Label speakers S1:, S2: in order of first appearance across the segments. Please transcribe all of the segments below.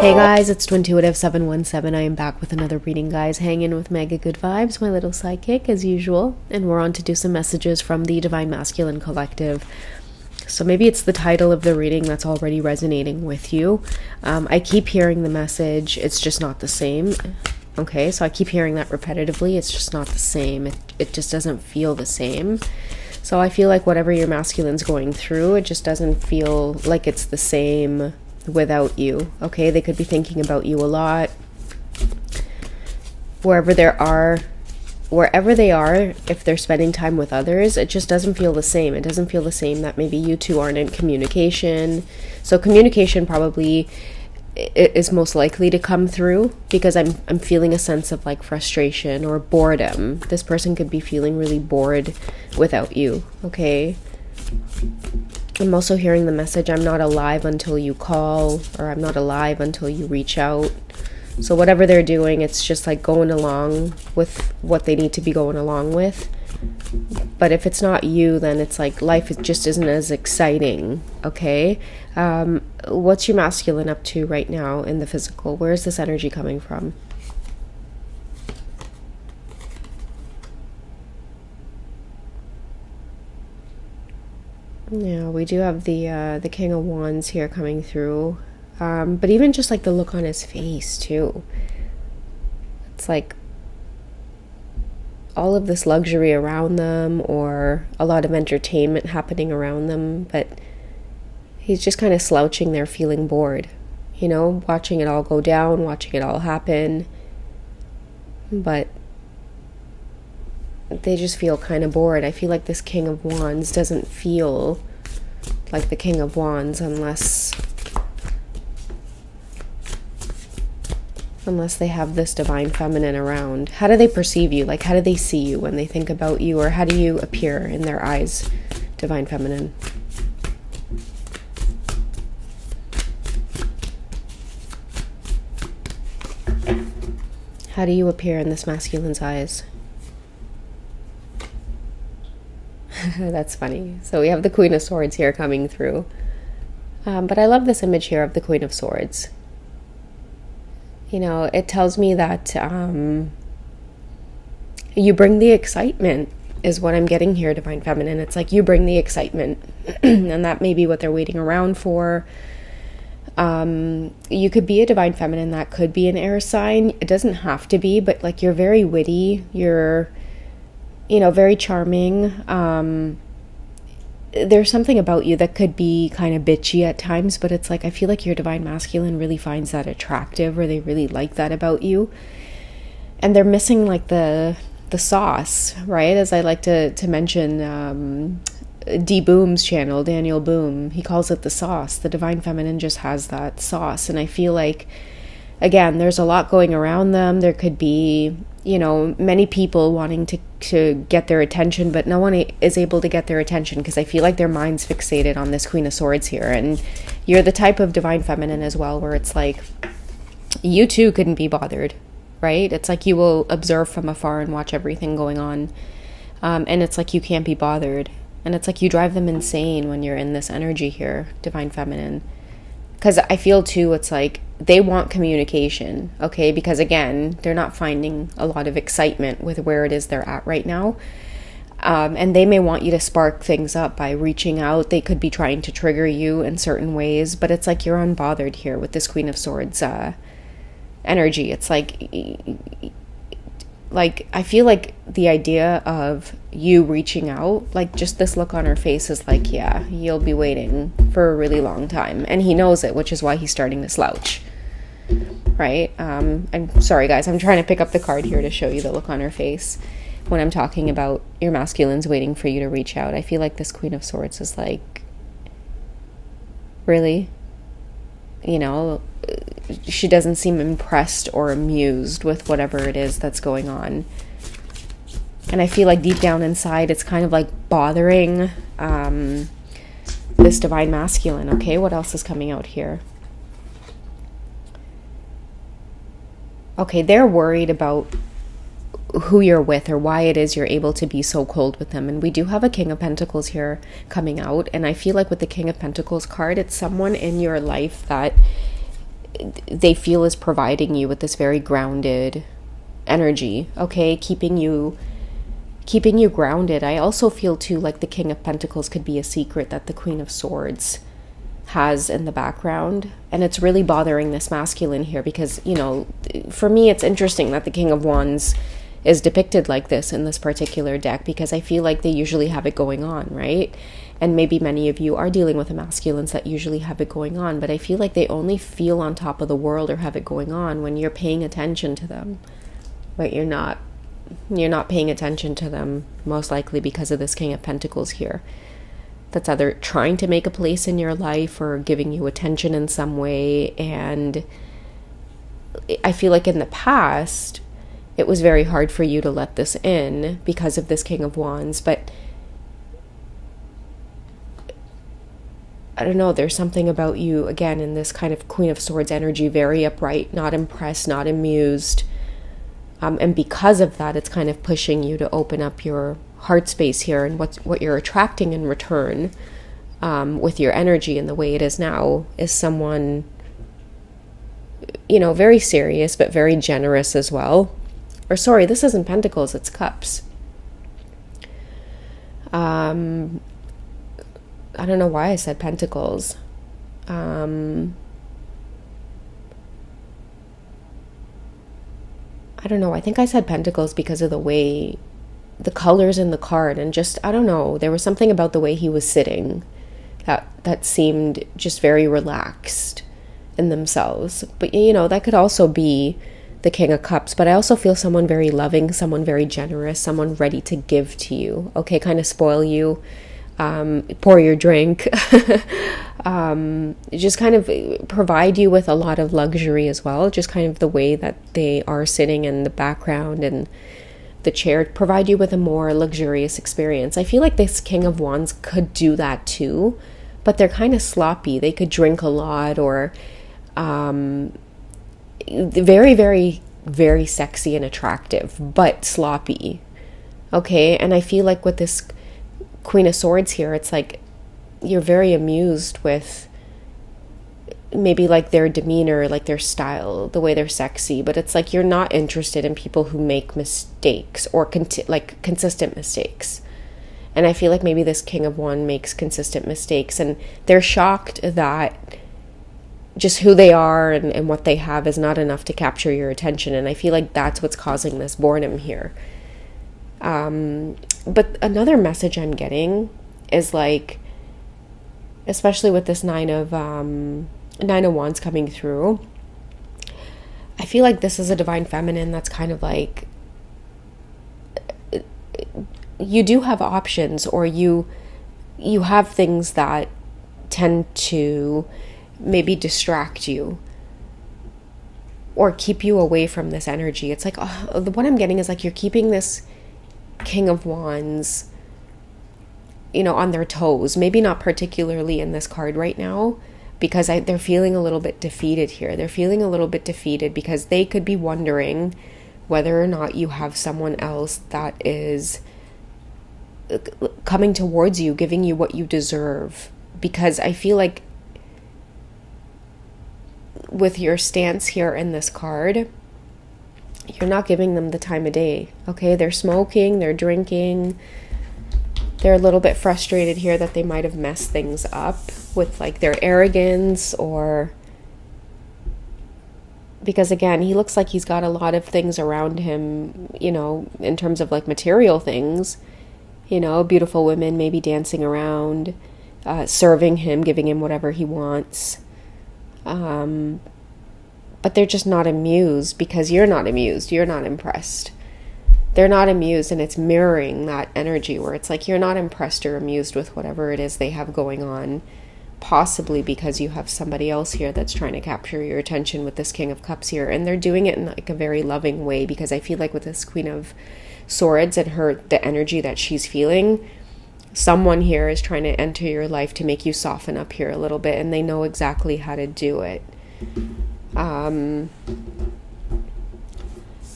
S1: Hey guys, it's Twintuitive717. I am back with another reading, guys. Hanging with Mega Good Vibes, my little sidekick, as usual. And we're on to do some messages from the Divine Masculine Collective. So maybe it's the title of the reading that's already resonating with you. I keep hearing the message, it's just not the same. Okay, so I keep hearing that repetitively, it's just not the same. It just doesn't feel the same. So I feel like whatever your masculine's going through, it just doesn't feel like it's the same without you. Okay, they could be thinking about you a lot. Wherever they are, if they're spending time with others, it just doesn't feel the same. It doesn't feel the same that maybe you two aren't in communication. So communication probably is most likely to come through, because I'm feeling a sense of like frustration or boredom. This person could be feeling really bored without you. Okay, I'm also hearing the message, I'm not alive until you call, or I'm not alive until you reach out. So whatever they're doing, it's just like going along with what they need to be going along with. But if it's not you, then it's like life just isn't as exciting. Okay, what's your masculine up to right now in the physical? Where is this energy coming from? Yeah, we do have the King of Wands here coming through. But even just like the look on his face too. It's like all of this luxury around them, or a lot of entertainment happening around them, but he's just kind of slouching there, feeling bored. You know, watching it all go down, watching it all happen. But they just feel kind of bored. I feel like this King of Wands doesn't feel like the King of Wands unless they have this Divine Feminine around. How do they perceive you? Like, how do they see you when they think about you? Or how do you appear in their eyes, Divine Feminine? How do you appear in this masculine's eyes? That's funny. So we have the Queen of Swords here coming through. But I love this image here of the Queen of Swords. You know, it tells me that you bring the excitement, is what I'm getting here, Divine Feminine. It's like you bring the excitement, and that may be what they're waiting around for. You could be a Divine Feminine that could be an air sign. It doesn't have to be, but like you're very witty. You're, you know, very charming. There's something about you that could be kind of bitchy at times, but it's like I feel like your Divine Masculine really finds that attractive, or they really like that about you. And they're missing like the sauce, right? As I like to mention D Boom's channel, Daniel Boom, he calls it the sauce. The Divine Feminine just has that sauce. And I feel like, again, there's a lot going around them. There could be, you know, many people wanting to get their attention, but no one is able to get their attention, because I feel like their mind's fixated on this Queen of Swords here. And you're the type of Divine Feminine as well, where it's like you too couldn't be bothered, right? It's like you will observe from afar and watch everything going on, and it's like you can't be bothered. And it's like you drive them insane when you're in this energy here, Divine Feminine. Because I feel too, it's like they want communication, okay? Because again, they're not finding a lot of excitement with where it is they're at right now. And they may want you to spark things up by reaching out. They could be trying to trigger you in certain ways, but it's like you're unbothered here with this Queen of Swords energy. It's like I feel like the idea of you reaching out, like just this look on her face is like, yeah, you'll be waiting for a really long time. And he knows it, which is why he's starting to slouch, right? I'm sorry, guys. I'm trying to pick up the card here to show you the look on her face when I'm talking about your masculine's waiting for you to reach out. I feel like this Queen of Swords is like, really? You know, she doesn't seem impressed or amused with whatever it is that's going on. And I feel like deep down inside, it's kind of like bothering this Divine Masculine. Okay, what else is coming out here? Okay, they're worried about who you're with or why it is you're able to be so cold with them. And we do have a King of Pentacles here coming out. And I feel like with the King of Pentacles card, it's someone in your life that they feel is providing you with this very grounded energy, okay, keeping you grounded. I also feel too like the King of Pentacles could be a secret that the Queen of Swords has in the background, and it's really bothering this masculine here, because, you know, for me it's interesting that the King of Wands is depicted like this in this particular deck, because I feel like they usually have it going on, right? And maybe many of you are dealing with the masculines that usually have it going on, but I feel like they only feel on top of the world or have it going on when you're paying attention to them. But you're not paying attention to them, most likely because of this King of Pentacles here, that's either trying to make a place in your life or giving you attention in some way. And I feel like in the past it was very hard for you to let this in because of this King of Wands, but I don't know, there's something about you, again, in this kind of Queen of Swords energy, very upright, not impressed, not amused. And because of that, it's kind of pushing you to open up your heart space here, and what you're attracting in return with your energy and the way it is now is someone, you know, very serious, but very generous as well. Or sorry, this isn't Pentacles, it's Cups. I don't know why I said Pentacles. I don't know, I think I said Pentacles because of the way, the colors in the card, and just, I don't know, there was something about the way he was sitting that seemed just very relaxed in themselves. But, you know, that could also be the King of Cups, but I also feel someone very loving, someone very generous, someone ready to give to you, okay, kind of spoil you, pour your drink, just kind of provide you with a lot of luxury as well, just kind of the way that they are sitting in the background and the chair, provide you with a more luxurious experience. I feel like this King of Wands could do that too, but they're kind of sloppy. They could drink a lot, or very, very, very sexy and attractive, but sloppy, okay? And I feel like with this Queen of Swords here, it's like you're very amused with maybe like their demeanor, like their style, the way they're sexy, but it's like you're not interested in people who make mistakes or consistent mistakes. And I feel like maybe this King of Wands makes consistent mistakes, and they're shocked that just who they are and what they have is not enough to capture your attention. And I feel like that's what's causing this boredom here. But another message I'm getting is like, especially with this Nine of Wands coming through, I feel like this is a divine feminine that's kind of like, you do have options, or you have things that tend to maybe distract you or keep you away from this energy. It's like, what I'm getting is like you're keeping this King of Wands, you know, on their toes. Maybe not particularly in this card right now, because they're feeling a little bit defeated here. They're feeling a little bit defeated because they could be wondering whether or not you have someone else that is coming towards you, giving you what you deserve. Because I feel like with your stance here in this card, you're not giving them the time of day, okay? They're smoking, they're drinking, they're a little bit frustrated here that they might have messed things up with like their arrogance, or because again, he looks like he's got a lot of things around him, you know, in terms of like material things, you know, beautiful women maybe dancing around, serving him, giving him whatever he wants. But they're just not amused because you're not amused. You're not impressed. They're not amused, and it's mirroring that energy where it's like you're not impressed or amused with whatever it is they have going on, possibly because you have somebody else here that's trying to capture your attention with this King of Cups here, and they're doing it in like a very loving way, because I feel like with this Queen of Swords and the energy that she's feeling, someone here is trying to enter your life to make you soften up here a little bit, and they know exactly how to do it. I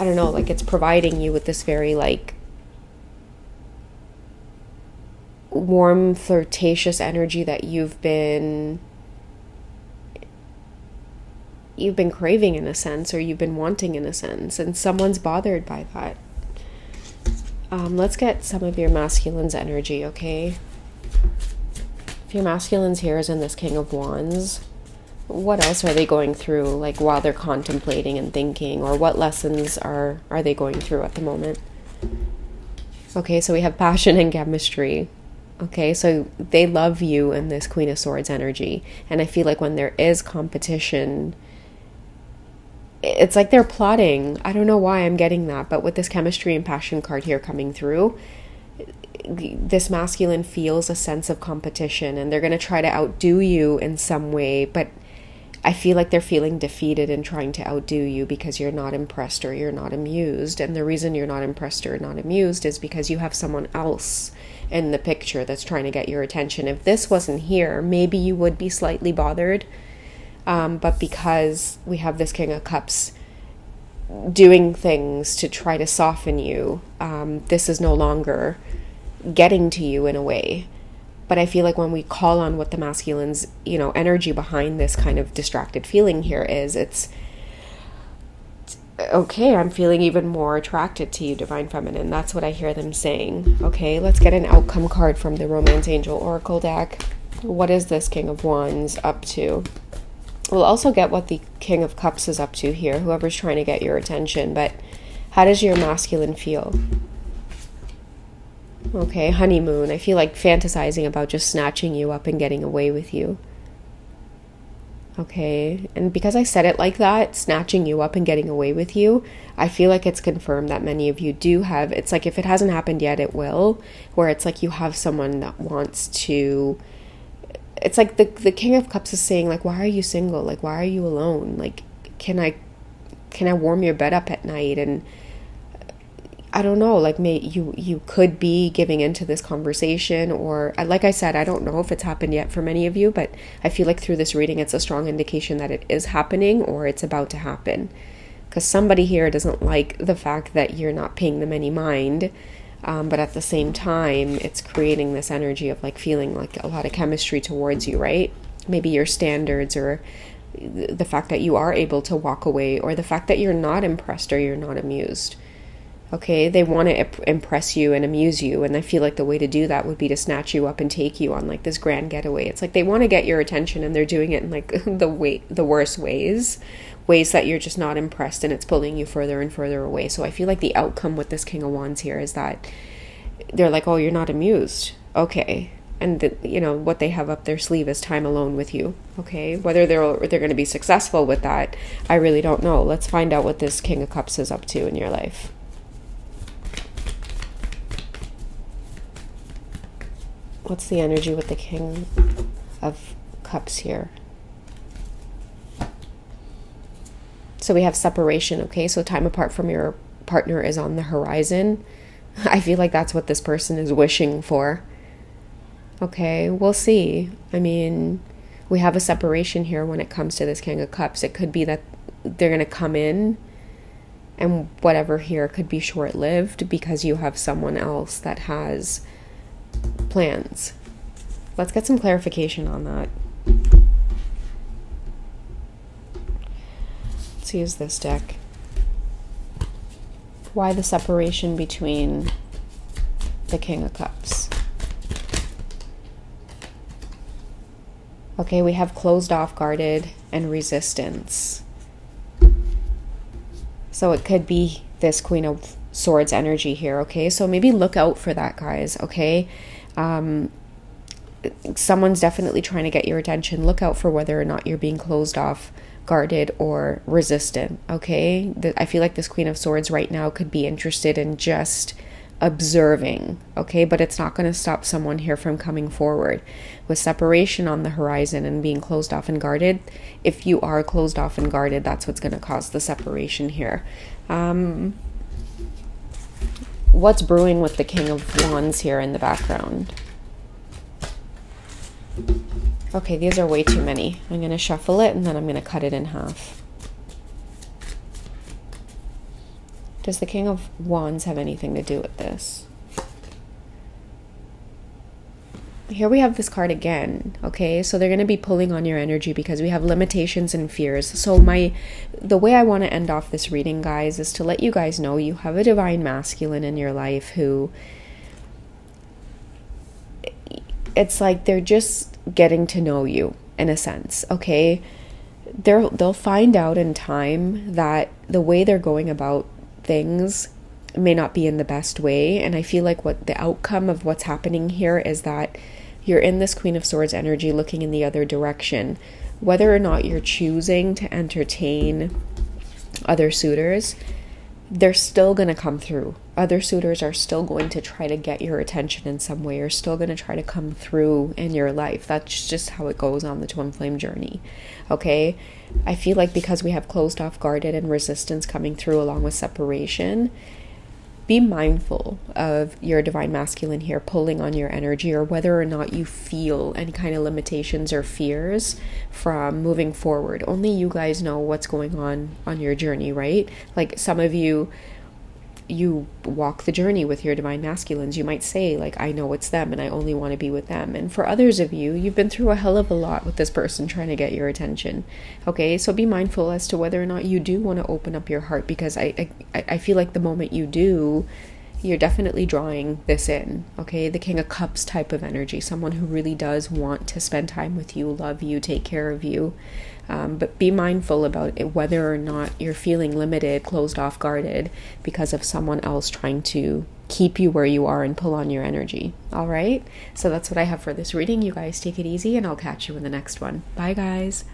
S1: don't know, like it's providing you with this very like warm, flirtatious energy that you've been you've been craving in a sense, or you've been wanting in a sense, and someone's bothered by that. Let's get some of your masculine's energy, okay? If your masculine's here is in this King of Wands, what else are they going through, like while they're contemplating and thinking, or what lessons are they going through at the moment? Okay, so we have passion and chemistry. Okay, so they love you in this Queen of Swords energy, and I feel like when there is competition, it's like they're plotting. I don't know why I'm getting that, but with this chemistry and passion card here coming through, this masculine feels a sense of competition, and they're going to try to outdo you in some way, but I feel like they're feeling defeated in trying to outdo you because you're not impressed or you're not amused. And the reason you're not impressed or not amused is because you have someone else in the picture that's trying to get your attention. If this wasn't here, maybe you would be slightly bothered. But because we have this King of Cups doing things to try to soften you, this is no longer getting to you in a way. But I feel like when we call on what the masculine's, energy behind this kind of distracted feeling here is, it's okay, I'm feeling even more attracted to you, Divine Feminine. That's what I hear them saying. Okay, let's get an outcome card from the Romance Angel Oracle deck. What is this King of Wands up to? We'll also get what the King of Cups is up to here, whoever's trying to get your attention. But how does your masculine feel? Okay, honeymoon. I feel like fantasizing about just snatching you up and getting away with you. Okay, and because I said it like that, snatching you up and getting away with you, I feel like it's confirmed that many of you do have, it's like if it hasn't happened yet, it will, where it's like you have someone that wants to, it's like the King of Cups is saying, like, why are you single? Like, why are you alone? Like, can I warm your bed up at night? And I don't know, like you could be giving into this conversation, or like I said, I don't know if it's happened yet for many of you, but I feel like through this reading, it's a strong indication that it is happening or it's about to happen. Because somebody here doesn't like the fact that you're not paying them any mind, but at the same time, it's creating this energy of like feeling like a lot of chemistry towards you, right? Maybe your standards, or the fact that you are able to walk away, or the fact that you're not impressed or you're not amused. Okay, they want to impress you and amuse you, and I feel like the way to do that would be to snatch you up and take you on like this grand getaway. It's like they want to get your attention, and they're doing it in like the worst ways that you're just not impressed, and it's pulling you further and further away. So I feel like the outcome with this King of Wands here is that they're like, oh, you're not amused. Okay, and what they have up their sleeve is time alone with you. Okay, whether they're going to be successful with that, I really don't know. Let's find out what this King of Cups is up to in your life. What's the energy with the King of Cups here? So we have separation, okay? So time apart from your partner is on the horizon. I feel like that's what this person is wishing for. Okay, we'll see. I mean, we have a separation here when it comes to this King of Cups. It could be that they're going to come in, and whatever here could be short-lived because you have someone else that has plans. Let's get some clarification on that. Let's use this deck. Why the separation between the King of Cups? Okay, we have closed off, guarded, and resistance. So it could be this Queen of Swords energy here, okay? So maybe look out for that, guys, okay? Someone's definitely trying to get your attention. Look out for whether or not you're being closed off, guarded, or resistant, okay? I feel like this Queen of Swords right now could be interested in just observing, okay? But it's not going to stop someone here from coming forward. With separation on the horizon and being closed off and guarded, if you are closed off and guarded, that's what's going to cause the separation here. What's brewing with the King of Wands here in the background? Okay, these are way too many. I'm going to shuffle it, and then I'm going to cut it in half. Does the King of Wands have anything to do with this? here we have this card again. Okay, so they're going to be pulling on your energy because we have limitations and fears. So the way I want to end off this reading, guys, is to let you guys know you have a divine masculine in your life who, it's like they're just getting to know you in a sense. Okay, they'll find out in time that the way they're going about things may not be in the best way. And I feel like what the outcome of what's happening here is that you're in this Queen of Swords energy looking in the other direction. Whether or not you're choosing to entertain other suitors, they're still going to come through. Other suitors are still going to try to get your attention in some way, or still going to try to come through in your life. That's just how it goes on the twin flame journey. Okay? I feel like because we have closed off, guarded, and resistance coming through along with separation, be mindful of your divine masculine here pulling on your energy, or whether or not you feel any kind of limitations or fears from moving forward. Only you guys know what's going on your journey, right? Like some of you walk the journey with your divine masculines. You might say, like, I know it's them and I only want to be with them. And for others of you, you've been through a hell of a lot with this person trying to get your attention. Okay, so be mindful as to whether or not you do want to open up your heart, because I feel like the moment you do, you're definitely drawing this in. Okay, the King of Cups type of energy, someone who really does want to spend time with you, love you, take care of you. But be mindful about it, whether or not you're feeling limited, closed off, guarded because of someone else trying to keep you where you are and pull on your energy. All right, so that's what I have for this reading. You guys take it easy, and I'll catch you in the next one. Bye, guys.